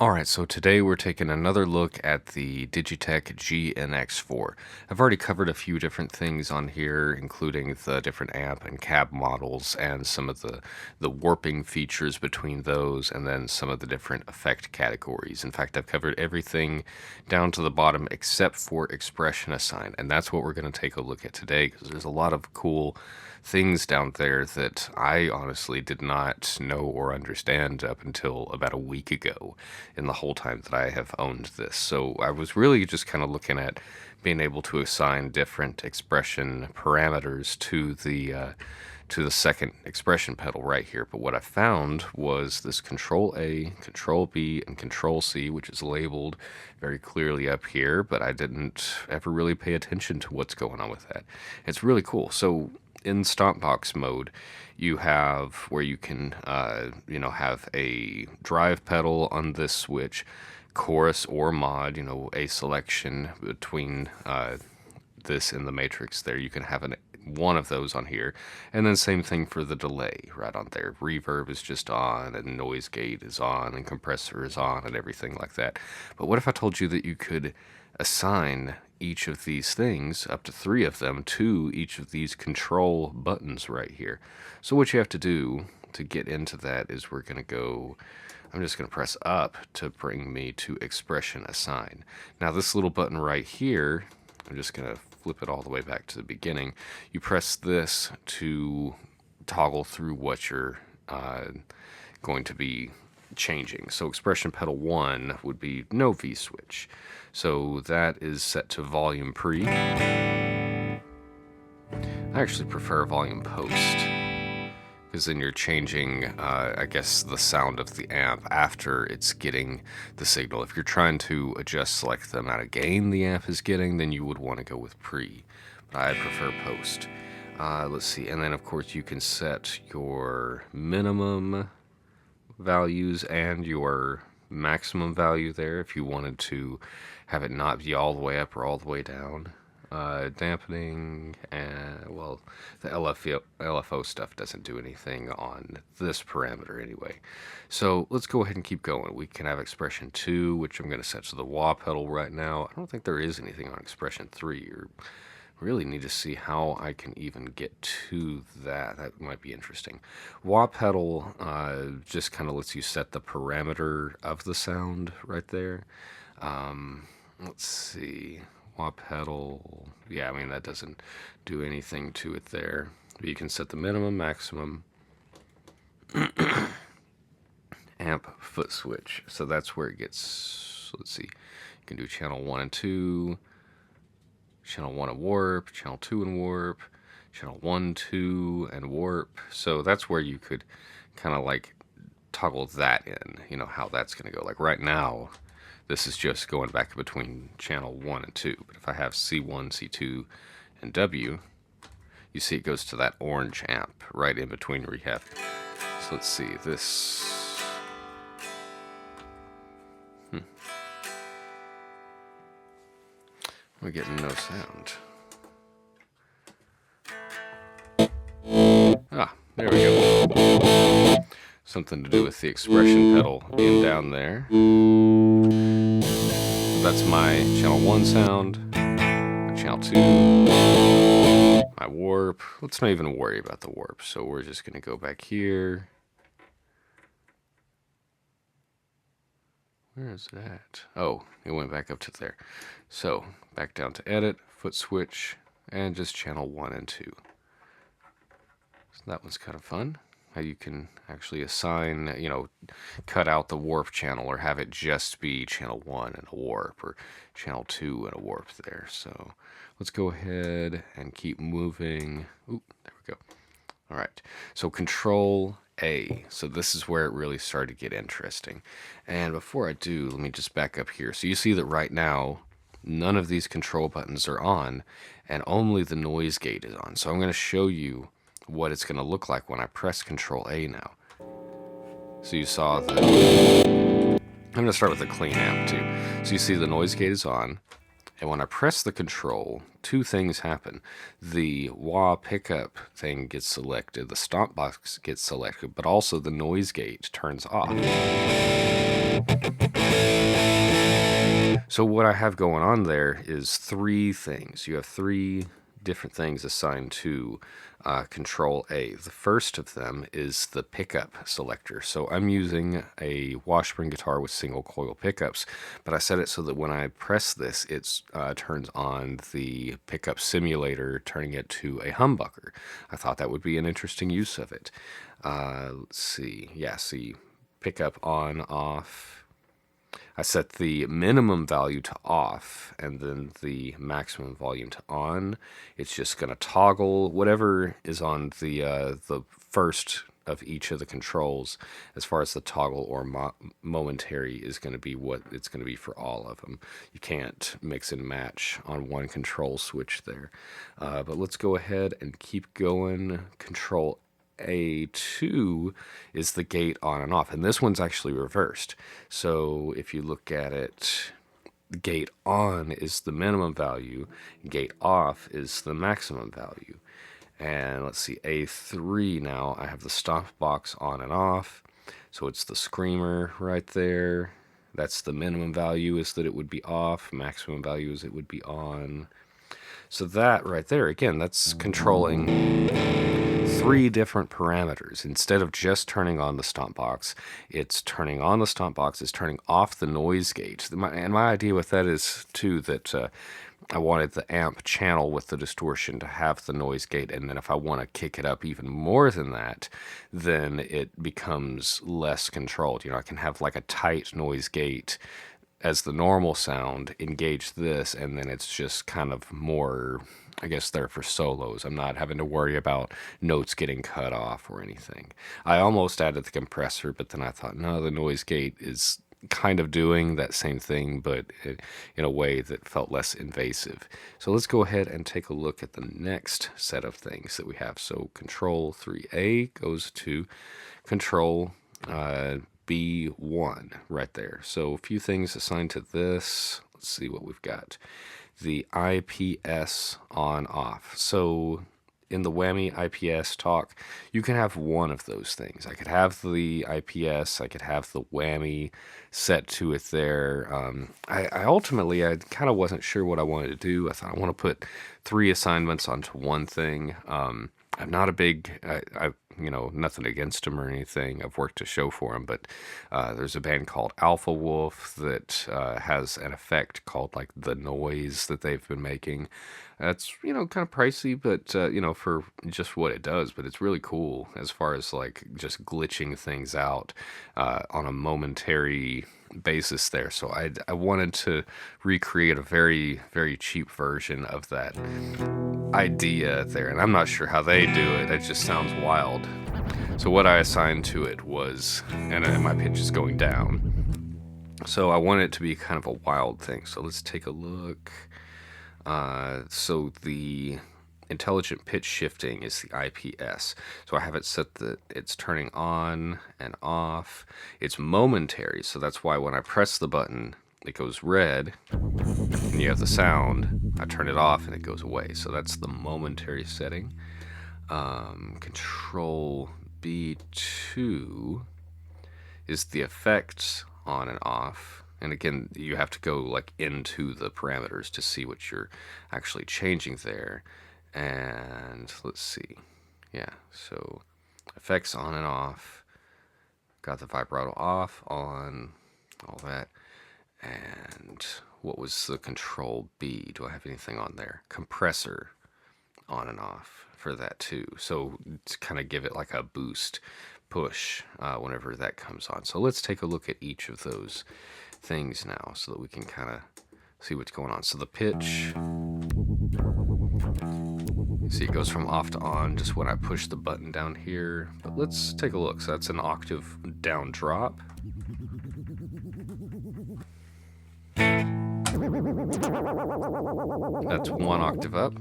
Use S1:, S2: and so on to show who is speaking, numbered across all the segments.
S1: Alright, so today we're taking another look at the Digitech GNX4. I've already covered a few different things on here, including the different amp and cab models and some of the warping features between those, and then some of the different effect categories. In fact, I've covered everything down to the bottom except for expression assign, and that's what we're going to take a look at today, because there's a lot of cool things down there that I honestly did not know or understand up until about a week ago in the whole time that I have owned this. So I was really just kind of looking at being able to assign different expression parameters to the second expression pedal right here. But what I found was this Control A, Control B, and Control C, which is labeled very clearly up here, but I didn't ever really pay attention to what's going on with that. It's really cool. So in Stompbox mode, you have where you can, have a drive pedal on this switch, chorus or mod, a selection between this and the matrix there. You can have one of those on here, and then same thing for the delay right on there. Reverb is just on, and noise gate is on, and compressor is on, and everything like that. But what if I told you that you could assign each of these things, up to 3 of them, to each of these control buttons right here? So what you have to do to get into that is I'm just going to press up to bring me to expression assign. Now this little button right here, I'm just going to flip it all the way back to the beginning. You press this to toggle through what you're going to be changing. So expression pedal 1 would be no V switch. So that is set to volume pre. I actually prefer volume post, because then you're changing, I guess, the sound of the amp after it's getting the signal. If you're trying to adjust like the amount of gain the amp is getting, then you would want to go with pre. But I prefer post. Let's see, and then of course you can set your minimum values and your maximum value there if you wanted to have it not be all the way up or all the way down. Dampening, and well, the LFO stuff doesn't do anything on this parameter anyway. So let's go ahead and keep going. We can have expression 2, which I'm going to set to the wah pedal right now. I don't think there is anything on expression 3, or really need to see how I can even get to that. That might be interesting. Wah pedal just kind of lets you set the parameter of the sound right there. Let's see. Wah pedal, yeah, I mean, that doesn't do anything to it there. But you can set the minimum, maximum, amp foot switch. So that's where it gets, let's see, you can do channel 1 and 2, channel 1 and warp, channel 2 and warp, channel 1, 2, and warp. So that's where you could kind of like toggle that in, how that's going to go. Like right now, this is just going back between channel 1 and 2. But if I have C1, C2, and W, you see it goes to that orange amp right in between where you have. So let's see, this. We're getting no sound. Ah, there we go. Something to do with the expression pedal being down there. That's my channel 1 sound, my channel 2, my warp. Let's not even worry about the warp. So we're just going to go back here. Where is that? Oh, it went back up to there. So back down to edit, foot switch, and just channel 1 and 2. So that one's kind of fun. How you can actually assign, cut out the warp channel, or have it just be channel 1 and a warp, or channel 2 and a warp there. So let's go ahead and keep moving. Oop, there we go. All right, so Control A. So this is where it really started to get interesting. And before I do, let me just back up here. So you see that right now, none of these control buttons are on, and only the noise gate is on. So I'm going to show you what it's going to look like when I press Control A now. So you saw that. I'm going to start with a clean amp too. So you see the noise gate is on, and when I press the control, 2 things happen. The wah pickup thing gets selected, the stomp box gets selected, but also the noise gate turns off. So what I have going on there is three things. You have three different things assigned to Control A. The first of them is the pickup selector. So I'm using a Washburn guitar with single coil pickups, but I set it so that when I press this, it turns on the pickup simulator, turning it to a humbucker. I thought that would be an interesting use of it. Let's see. Yeah, see, pickup on, off. I set the minimum value to off and then the maximum volume to on. It's just going to toggle whatever is on the first of each of the controls. As far as the toggle or momentary is going to be what it's going to be for all of them. You can't mix and match on one control switch there. But let's go ahead and keep going. Control A2 is the gate on and off, and this one's actually reversed. So if you look at it, gate on is the minimum value, gate off is the maximum value. And let's see, A3 now, I have the stop box on and off, so it's the screamer right there. That's the minimum value, is that it would be off, maximum value is it would be on. So that right there, again, that's controlling three different parameters. Instead of just turning on the stomp box, it's turning on the stomp box, it's turning off the noise gate. And my idea with that is, too, that I wanted the amp channel with the distortion to have the noise gate, and then if I want to kick it up even more than that, then it becomes less controlled. You know, I can have like a tight noise gate as the normal sound, engage this, and then it's just kind of more, I guess, there for solos. I'm not having to worry about notes getting cut off or anything. I almost added the compressor, but then I thought, no, the noise gate is kind of doing that same thing, but in a way that felt less invasive. So let's go ahead and take a look at the next set of things that we have. So Control 3A goes to Control B1 right there. So a few things assigned to this. Let's see what we've got. The IPS on off. So in the whammy IPS talk, you can have one of those things. I could have the IPS, I could have the whammy set to it there. I ultimately, I kind of wasn't sure what I wanted to do. I thought I want to put three assignments onto one thing. I'm not a big, nothing against them or anything. I've worked a show for them, but there's a band called Alpha Wolf that has an effect called like the noise that they've been making. That's, kind of pricey, but, for just what it does, but it's really cool as far as like just glitching things out on a momentary basis there. So I wanted to recreate a very, very cheap version of that idea there, and I'm not sure how they do it. It just sounds wild. So what I assigned to it was, and my pitch is going down, so I want it to be kind of a wild thing. So let's take a look. So the intelligent pitch shifting is the IPS. So I have it set that it's turning on and off. It's momentary, so that's why when I press the button, it goes red, and you have the sound. I turn it off, and it goes away. So that's the momentary setting. Control B2 is the effects on and off. And again, you have to go like into the parameters to see what you're actually changing there. And let's see. Yeah, so effects on and off. Got the vibrato off, on, all that. And what was the Control B? Do I have anything on there? Compressor on and off for that too. So to kind of give it like a boost push whenever that comes on. So let's take a look at each of those things now so that we can kind of see what's going on. So the pitch, you see it goes from off to on just when I push the button down here. But let's take a look. So that's an octave down drop. That's one octave up.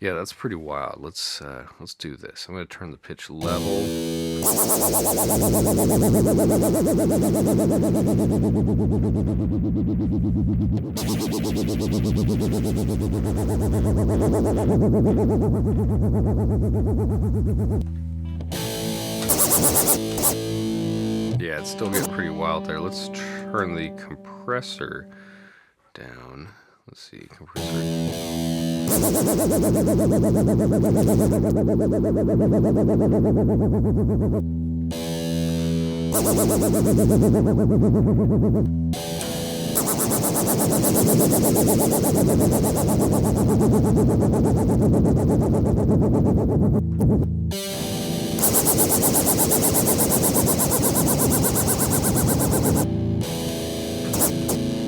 S1: Yeah, that's pretty wild. Let's do this. I'm going to turn the pitch level. Yeah, it's still getting pretty wild there. Let's turn the compressor down. Let's see, compressor.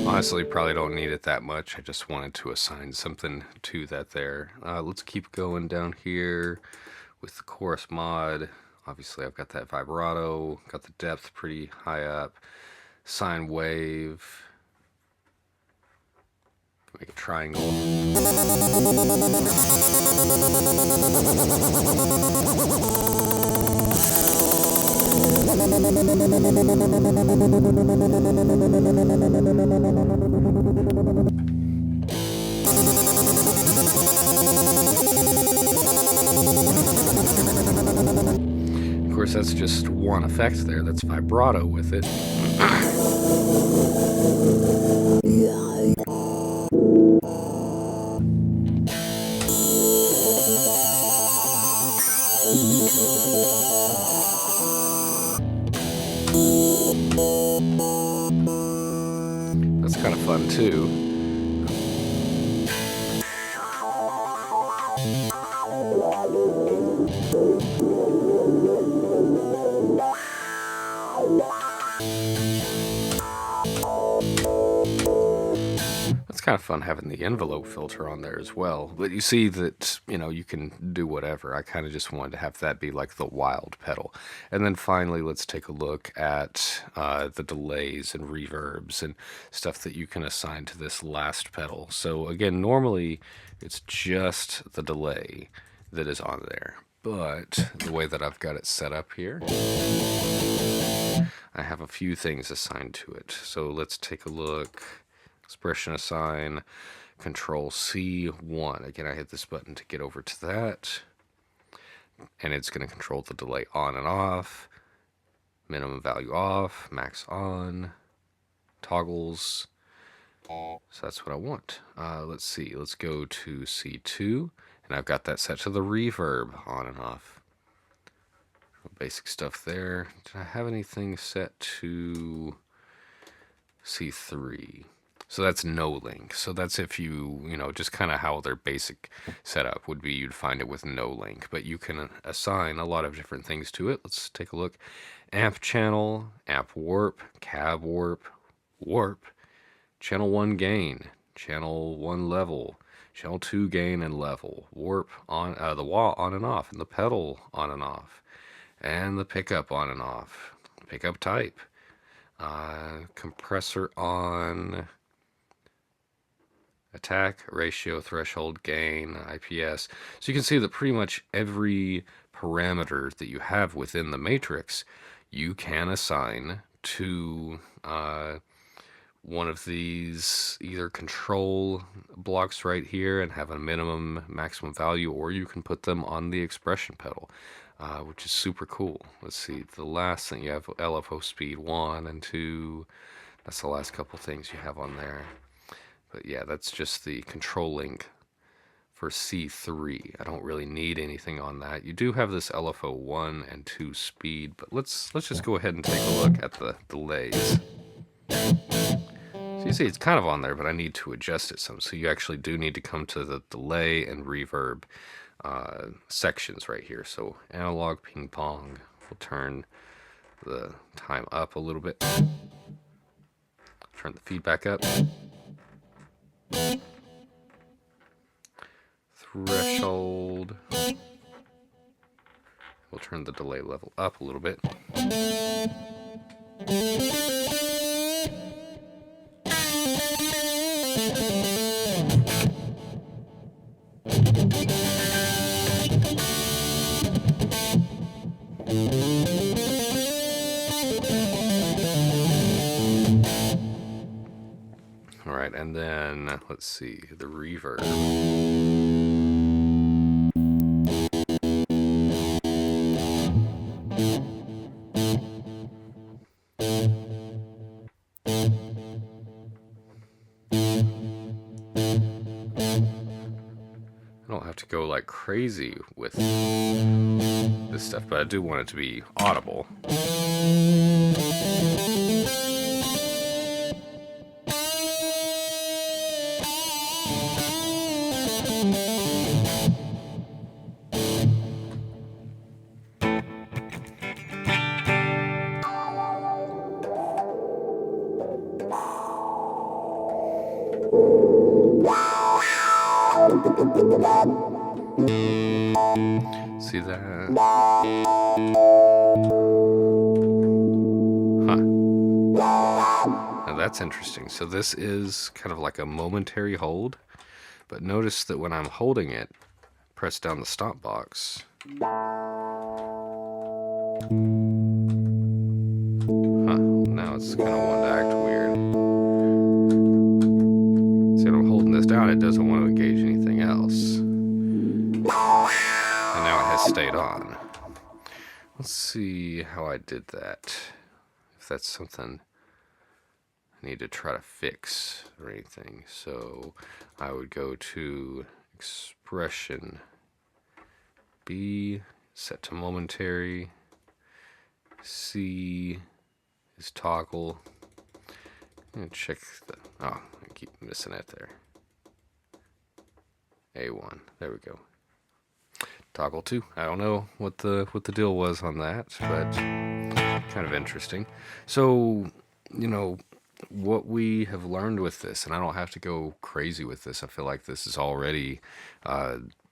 S1: Honestly, probably don't need it that much. I just wanted to assign something to that there. Let's keep going down here with the chorus mod. Obviously, I've got that vibrato, got the depth pretty high up, sine wave, make a triangle. Of course, that's just one effect there. That's vibrato with it. That's kind of fun too. It's kind of fun having the envelope filter on there as well. But you see that, you can do whatever. I kind of just wanted to have that be like the wild pedal. And then finally, let's take a look at the delays and reverbs and stuff that you can assign to this last pedal. So again, normally it's just the delay that is on there. But the way that I've got it set up here, I have a few things assigned to it. So let's take a look. Expression assign, Control C1. Again, I hit this button to get over to that. And it's going to control the delay on and off. Minimum value off, max on, toggles. So that's what I want. Let's see. Let's go to C2. And I've got that set to the reverb on and off. Basic stuff there. Did I have anything set to C3? So that's no link. So that's if you just kind of how their basic setup would be. You'd find it with no link, but you can assign a lot of different things to it. Let's take a look. Amp channel, amp warp, cab warp, warp, channel 1 gain, channel 1 level, channel 2 gain and level, warp on the wah on and off, and the pedal on and off, and the pickup on and off, pickup type, compressor on, attack, ratio, threshold, gain, IPS. So you can see that pretty much every parameter that you have within the matrix, you can assign to one of these either control blocks right here and have a minimum, maximum value, or you can put them on the expression pedal, which is super cool. Let's see, the last thing, you have LFO speed 1 and 2. That's the last couple things you have on there. But yeah, that's just the control link for C3. I don't really need anything on that. You do have this LFO 1 and 2 speed, but let's just go ahead and take a look at the delays. So you see it's kind of on there, but I need to adjust it some. So you actually do need to come to the delay and reverb sections right here. So analog ping pong, we'll turn the time up a little bit. Turn the feedback up. Threshold. We'll turn the delay level up a little bit. All right, and then let's see the reverb. I don't have to go like crazy with this stuff, but I do want it to be audible. See that? Huh. Now that's interesting. So this is kind of like a momentary hold, but notice that when I'm holding it, press down the stop box. Huh. Now it's kind of wanting to act weird. See, when I'm holding this down, it doesn't want to engage anything else. And now it has stayed on. Let's see how I did that. If that's something I need to try to fix or anything. So I would go to expression, B, set to momentary, C is toggle, and check the, oh, I keep missing it there. A1, there we go. Toggle 2, I don't know what the deal was on that, but kind of interesting. So, you know, what we have learned with this, and I don't have to go crazy with this, I feel like this is already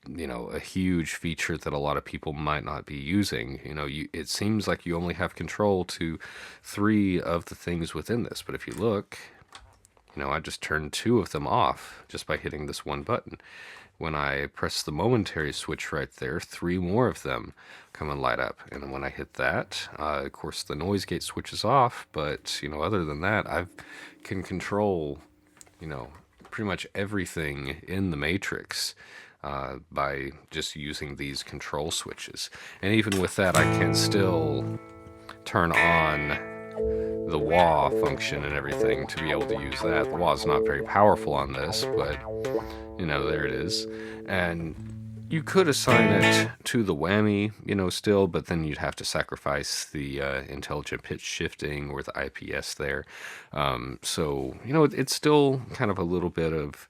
S1: you know, a huge feature that a lot of people might not be using. You know, it seems like you only have control to 3 of the things within this, but if you look, you know, I just turned 2 of them off just by hitting this one button. When I press the momentary switch right there, 3 more of them come and light up. And when I hit that, of course, the noise gate switches off. But, you know, other than that, I can control, you know, pretty much everything in the Matrix by just using these control switches. And even with that, I can still turn on the wah function and everything to be able to use that. The wah is not very powerful on this, but you know, there it is. And you could assign it to the whammy, you know, still, but then you'd have to sacrifice the intelligent pitch shifting or the IPS there. So, you know, it's still kind of a little bit of,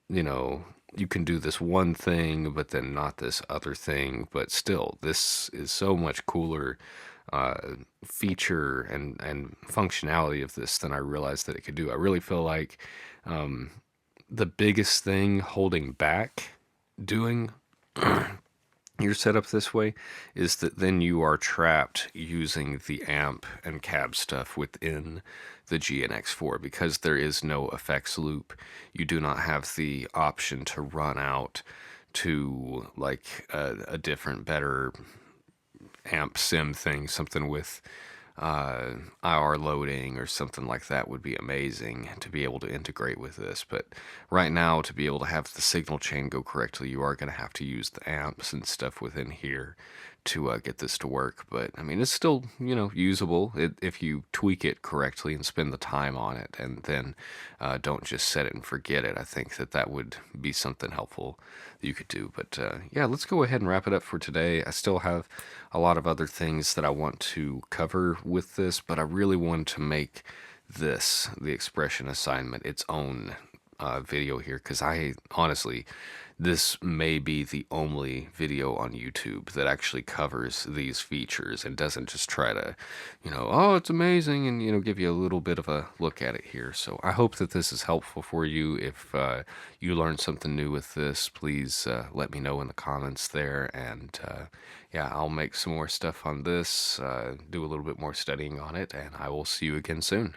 S1: you know, you can do this one thing, but then not this other thing. But still, this is so much cooler feature and functionality of this than I realized that it could do. I really feel like the biggest thing holding back doing your setup this way is that then you are trapped using the amp and cab stuff within the GNX4 because there is no effects loop. You do not have the option to run out to like a different, better amp sim thing, something with IR loading or something like that would be amazing to be able to integrate with this. But right now, to be able to have the signal chain go correctly, you are going to have to use the amps and stuff within here to get this to work. But I mean, it's still, you know, usable if you tweak it correctly and spend the time on it, and then don't just set it and forget it. I think that would be something helpful that you could do. But yeah, let's go ahead and wrap it up for today. I still have a lot of other things that I want to cover with this, but I really wanted to make this, the expression assignment, its own video here, because I honestly, this may be the only video on YouTube that actually covers these features and doesn't just try to, you know, oh, it's amazing, and, you know, give you a little bit of a look at it here. So I hope that this is helpful for you. If you learned something new with this, please let me know in the comments there, and yeah, I'll make some more stuff on this, do a little bit more studying on it, and I will see you again soon.